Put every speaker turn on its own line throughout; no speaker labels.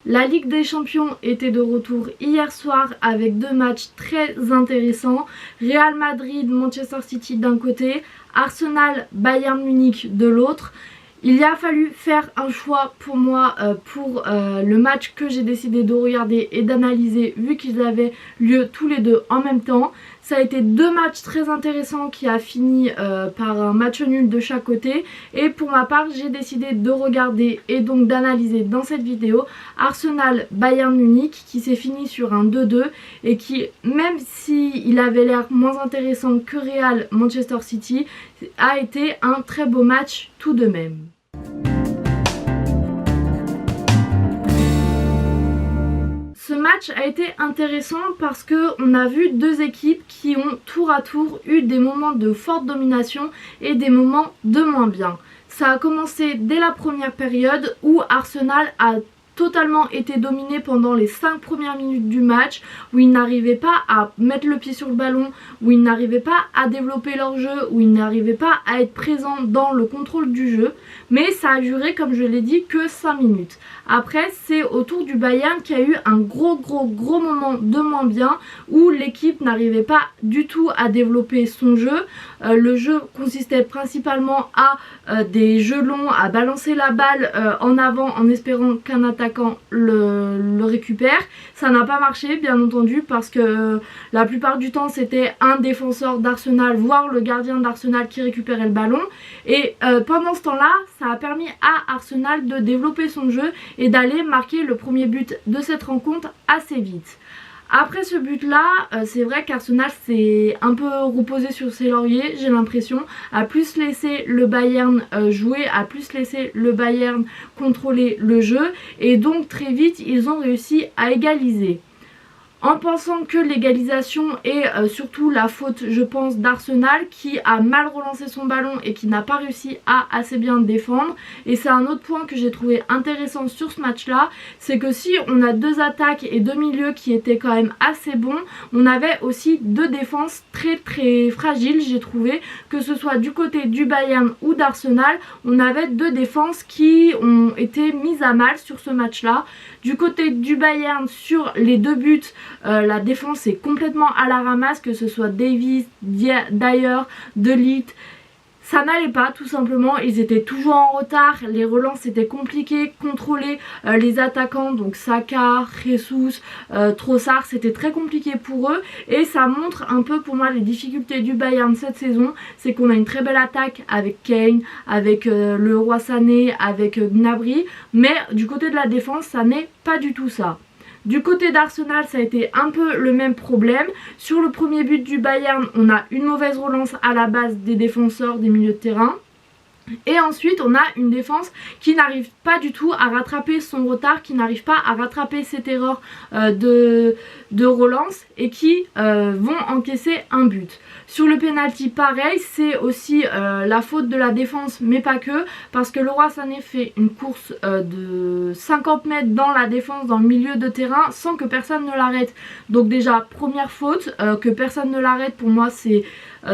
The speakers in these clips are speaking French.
La Ligue des Champions était de retour hier soir avec deux matchs très intéressants. Real Madrid, Manchester City d'un côté, Arsenal, Bayern Munich de l'autre. Il a fallu faire un choix pour moi pour le match que j'ai décidé de regarder et d'analyser vu qu'ils avaient lieu tous les deux en même temps. Ça a été deux matchs très intéressants qui a fini par un match nul de chaque côté. Et pour ma part, j'ai décidé de regarder et donc d'analyser dans cette vidéo Arsenal Bayern Munich qui s'est fini sur un 2-2 et qui, même s'il avait l'air moins intéressant que Real Manchester City, a été un très beau match tout de même. Ce match a été intéressant parce qu'on a vu deux équipes qui ont tour à tour eu des moments de forte domination et des moments de moins bien. Ça a commencé dès la première période où Arsenal a totalement été dominé pendant les 5 premières minutes du match, où ils n'arrivaient pas à mettre le pied sur le ballon, où ils n'arrivaient pas à développer leur jeu, où ils n'arrivaient pas à être présents dans le contrôle du jeu. Mais ça a duré, comme je l'ai dit, que 5 minutes. Après, c'est au tour du Bayern qu'il y a eu un gros moment de moins bien, où l'équipe n'arrivait pas du tout à développer son jeu. Le jeu consistait principalement à des jeux longs, à balancer la balle en avant en espérant qu'un attaquant le récupère. Ça n'a pas marché bien entendu parce que la plupart du temps c'était un défenseur d'Arsenal, voire le gardien d'Arsenal qui récupérait le ballon. Et pendant ce temps-là, ça a permis à Arsenal de développer son jeu et d'aller marquer le premier but de cette rencontre assez vite. Après ce but là, c'est vrai qu'Arsenal s'est un peu reposé sur ses lauriers, j'ai l'impression, a plus laissé le Bayern jouer, a plus laissé le Bayern contrôler le jeu et donc très vite ils ont réussi à égaliser. En pensant que l'égalisation est surtout la faute, je pense, d'Arsenal qui a mal relancé son ballon et qui n'a pas réussi à assez bien défendre. Et c'est un autre point que j'ai trouvé intéressant sur ce match-là, c'est que si on a deux attaques et deux milieux qui étaient quand même assez bons, on avait aussi deux défenses très fragiles, j'ai trouvé, que ce soit du côté du Bayern ou d'Arsenal, on avait deux défenses qui ont été mises à mal sur ce match-là. Du côté du Bayern, sur les deux buts, la défense est complètement à la ramasse, que ce soit Davies, Dyer, De Ligt. Ça n'allait pas tout simplement, ils étaient toujours en retard, les relances étaient compliquées, contrôler les attaquants, donc Saka, Jesus, Trossard, c'était très compliqué pour eux. Et ça montre un peu pour moi les difficultés du Bayern cette saison, c'est qu'on a une très belle attaque avec Kane, avec le Roi Sané, avec Gnabry, mais du côté de la défense ça n'est pas du tout ça. Du côté d'Arsenal, ça a été un peu le même problème. Sur le premier but du Bayern, on a une mauvaise relance à la base des défenseurs, des milieux de terrain. Et ensuite on a une défense qui n'arrive pas du tout à rattraper son retard, qui n'arrive pas à rattraper cette erreur de relance et qui vont encaisser un but. Sur le penalty pareil, c'est aussi la faute de la défense mais pas que, parce que Leroy Sané fait une course de 50 mètres dans la défense, dans le milieu de terrain sans que personne ne l'arrête. Donc déjà première faute, que personne ne l'arrête, pour moi c'est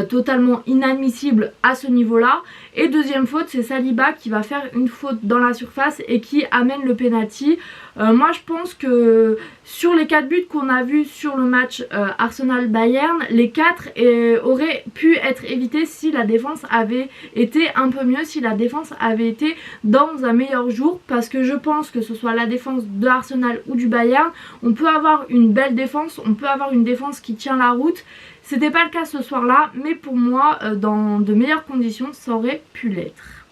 totalement inadmissible à ce niveau là. Et deuxième faute, c'est Saliba qui va faire une faute dans la surface et qui amène le penalty. Moi je pense que sur les 4 buts qu'on a vus sur le match Arsenal-Bayern, les 4 auraient pu être évités si la défense avait été un peu mieux, si la défense avait été dans un meilleur jour, parce que je pense que ce soit la défense de Arsenal ou du Bayern, on peut avoir une belle défense, on peut avoir une défense qui tient la route. C'était pas le cas ce soir-là, mais pour moi, dans de meilleures conditions, ça aurait pu l'être.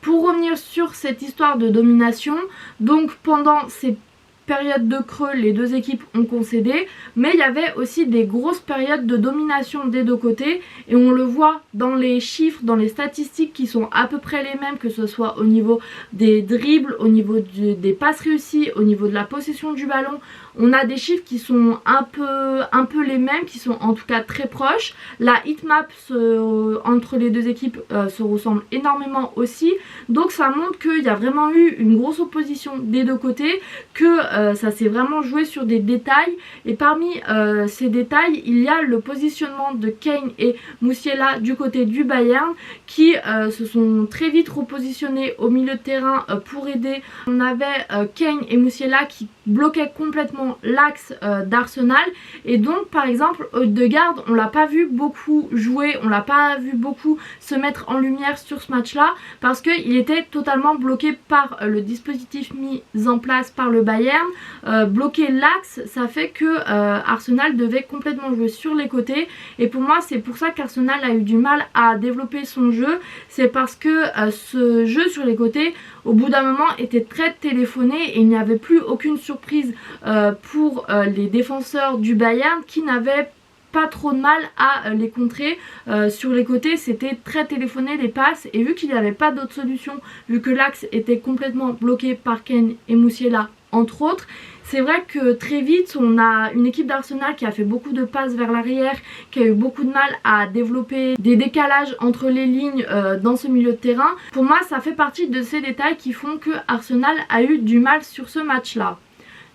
Pour revenir sur cette histoire de domination, donc pendant ces périodes de creux, les deux équipes ont concédé, mais il y avait aussi des grosses périodes de domination des deux côtés, et on le voit dans les chiffres, dans les statistiques qui sont à peu près les mêmes, que ce soit au niveau des dribbles, au niveau des passes réussies, au niveau de la possession du ballon. On a des chiffres qui sont un peu les mêmes, qui sont en tout cas très proches. La heatmap entre les deux équipes se ressemble énormément aussi. Donc ça montre qu'il y a vraiment eu une grosse opposition des deux côtés, que ça s'est vraiment joué sur des détails, et parmi ces détails il y a le positionnement de Kane et Musiala du côté du Bayern qui se sont très vite repositionnés au milieu de terrain pour aider. On avait Kane et Musiala qui bloquaient complètement l'axe d'Arsenal, et donc par exemple Odegaard, on l'a pas vu beaucoup jouer, on l'a pas vu beaucoup se mettre en lumière sur ce match là parce qu'il était totalement bloqué par le dispositif mis en place par le Bayern. Bloquer l'axe, ça fait que Arsenal devait complètement jouer sur les côtés, et pour moi c'est pour ça qu'Arsenal a eu du mal à développer son jeu. C'est parce que ce jeu sur les côtés au bout d'un moment était très téléphoné et il n'y avait plus aucune surprise pour les défenseurs du Bayern qui n'avaient pas trop de mal à les contrer. Sur les côtés c'était très téléphoné les passes, et vu qu'il n'y avait pas d'autre solution, vu que l'axe était complètement bloqué par Kane et Musiala entre autres, c'est vrai que très vite on a une équipe d'Arsenal qui a fait beaucoup de passes vers l'arrière, qui a eu beaucoup de mal à développer des décalages entre les lignes dans ce milieu de terrain. Pour moi ça fait partie de ces détails qui font que Arsenal a eu du mal sur ce match là.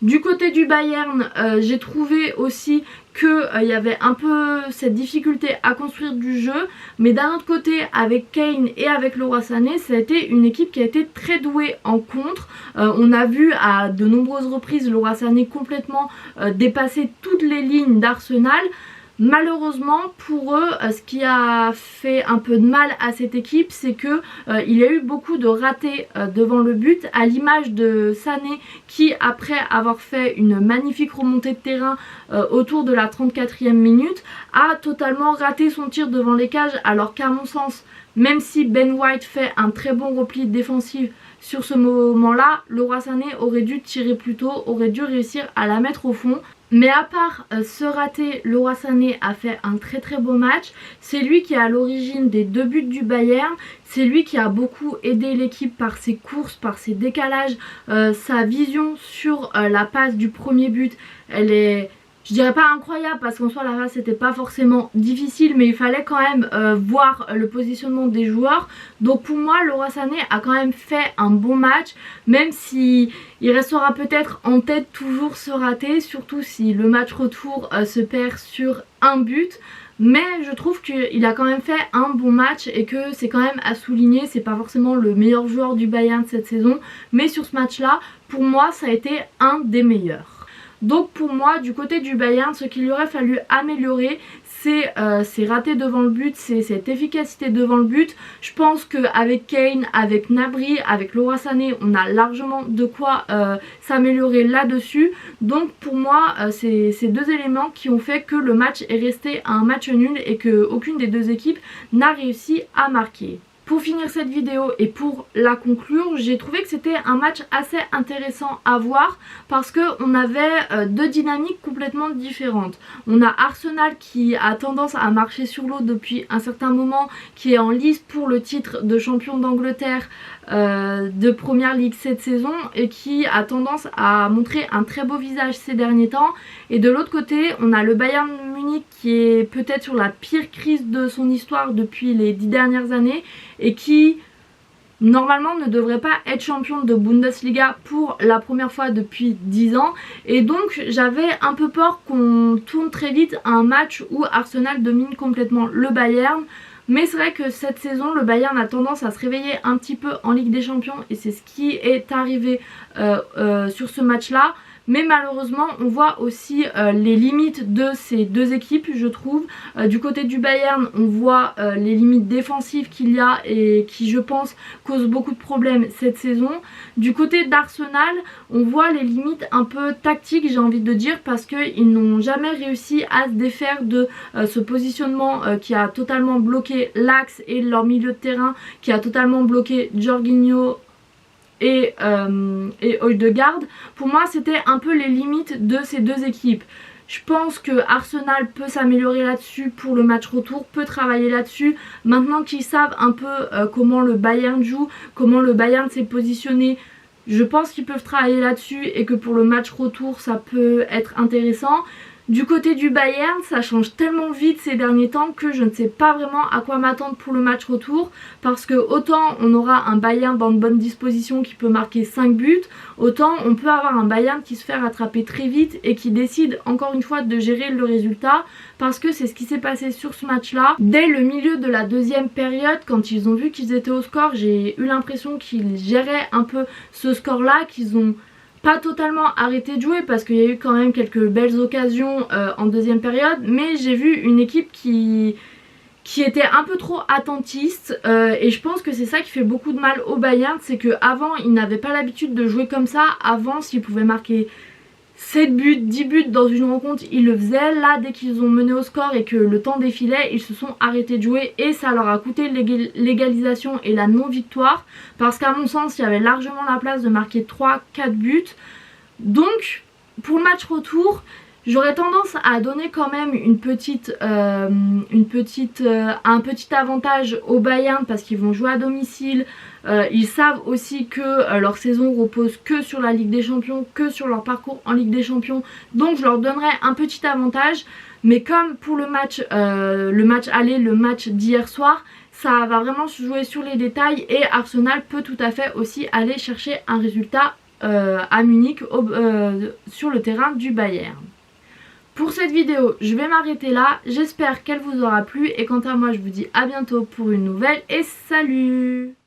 Du côté du Bayern, j'ai trouvé aussi qu'il y avait un peu cette difficulté à construire du jeu, mais d'un autre côté avec Kane et avec Leroy Sané, ça a été une équipe qui a été très douée en contre. On a vu à de nombreuses reprises Leroy Sané complètement dépasser toutes les lignes d'Arsenal. Malheureusement pour eux, ce qui a fait un peu de mal à cette équipe, c'est que il y a eu beaucoup de ratés devant le but, à l'image de Sané qui, après avoir fait une magnifique remontée de terrain autour de la 34e minute, a totalement raté son tir devant les cages, alors qu'à mon sens, même si Ben White fait un très bon repli défensif sur ce moment-là, Leroy Sané aurait dû tirer plus tôt, aurait dû réussir à la mettre au fond. Mais à part ce raté, Leroy Sané a fait un très beau match. C'est lui qui est à l'origine des 2 buts du Bayern. C'est lui qui a beaucoup aidé l'équipe par ses courses, par ses décalages. Sa vision sur la passe du premier but, elle est... Je dirais pas incroyable parce qu'en soi la passe c'était pas forcément difficile, mais il fallait quand même voir le positionnement des joueurs. Donc pour moi Leroy Sané a quand même fait un bon match, même si il restera peut-être en tête toujours ce raté, surtout si le match retour se perd sur un but. Mais je trouve qu'il a quand même fait un bon match et que c'est quand même à souligner. C'est pas forcément le meilleur joueur du Bayern cette saison, mais sur ce match là pour moi ça a été un des meilleurs. Donc pour moi du côté du Bayern, ce qu'il aurait fallu améliorer, c'est ces ratés devant le but, c'est cette efficacité devant le but. Je pense qu'avec Kane, avec Gnabry, avec Leroy Sané, on a largement de quoi s'améliorer là-dessus. Donc pour moi c'est ces deux éléments qui ont fait que le match est resté un match nul et qu'aucune des deux équipes n'a réussi à marquer. Pour finir cette vidéo et pour la conclure, j'ai trouvé que c'était un match assez intéressant à voir parce qu'on avait deux dynamiques complètement différentes. On a Arsenal qui a tendance à marcher sur l'eau depuis un certain moment, qui est en lice pour le titre de champion d'Angleterre de Première Ligue cette saison et qui a tendance à montrer un très beau visage ces derniers temps. Et de l'autre côté, on a le Bayern Munich qui est peut-être sur la pire crise de son histoire depuis les 10 dernières années et qui normalement ne devrait pas être champion de Bundesliga pour la première fois depuis 10 ans. Et donc j'avais un peu peur qu'on tourne très vite à un match où Arsenal domine complètement le Bayern. Mais c'est vrai que cette saison, le Bayern a tendance à se réveiller un petit peu en Ligue des Champions et c'est ce qui est arrivé sur ce match-là. Mais malheureusement, on voit aussi les limites de ces deux équipes, je trouve. Du côté du Bayern, on voit les limites défensives qu'il y a et qui, je pense, causent beaucoup de problèmes cette saison. Du côté d'Arsenal, on voit les limites un peu tactiques, j'ai envie de dire, parce qu'ils n'ont jamais réussi à se défaire de ce positionnement qui a totalement bloqué l'axe et leur milieu de terrain, qui a totalement bloqué Jorginho et Odegaard. Pour moi c'était un peu les limites de ces deux équipes. Je pense que Arsenal peut s'améliorer là-dessus pour le match retour, peut travailler là-dessus. Maintenant qu'ils savent un peu comment le Bayern joue, comment le Bayern s'est positionné, je pense qu'ils peuvent travailler là-dessus et que pour le match retour ça peut être intéressant. Du côté du Bayern, ça change tellement vite ces derniers temps que je ne sais pas vraiment à quoi m'attendre pour le match retour, parce que autant on aura un Bayern dans de bonnes dispositions qui peut marquer 5 buts, autant on peut avoir un Bayern qui se fait rattraper très vite et qui décide encore une fois de gérer le résultat, parce que c'est ce qui s'est passé sur ce match là. Dès le milieu de la deuxième période, quand ils ont vu qu'ils étaient au score, j'ai eu l'impression qu'ils géraient un peu ce score là, qu'ils ont pas totalement arrêté de jouer parce qu'il y a eu quand même quelques belles occasions en deuxième période, mais j'ai vu une équipe qui était un peu trop attentiste et je pense que c'est ça qui fait beaucoup de mal au Bayern, c'est qu'avant ils n'avaient pas l'habitude de jouer comme ça. Avant, s'ils pouvaient marquer 7 buts, 10 buts dans une rencontre, ils le faisaient. Là, dès qu'ils ont mené au score et que le temps défilait, ils se sont arrêtés de jouer et ça leur a coûté l'égalisation et la non-victoire, parce qu'à mon sens, il y avait largement la place de marquer 3-4 buts. Donc, pour le match retour, j'aurais tendance à donner quand même un petit avantage au Bayern parce qu'ils vont jouer à domicile. Ils savent aussi que leur saison repose que sur la Ligue des Champions, que sur leur parcours en Ligue des Champions. Donc je leur donnerai un petit avantage. Mais comme pour le match aller, le match d'hier soir, ça va vraiment se jouer sur les détails et Arsenal peut tout à fait aussi aller chercher un résultat à Munich sur le terrain du Bayern. Pour cette vidéo, je vais m'arrêter là. J'espère qu'elle vous aura plu et quant à moi, je vous dis à bientôt pour une nouvelle et salut!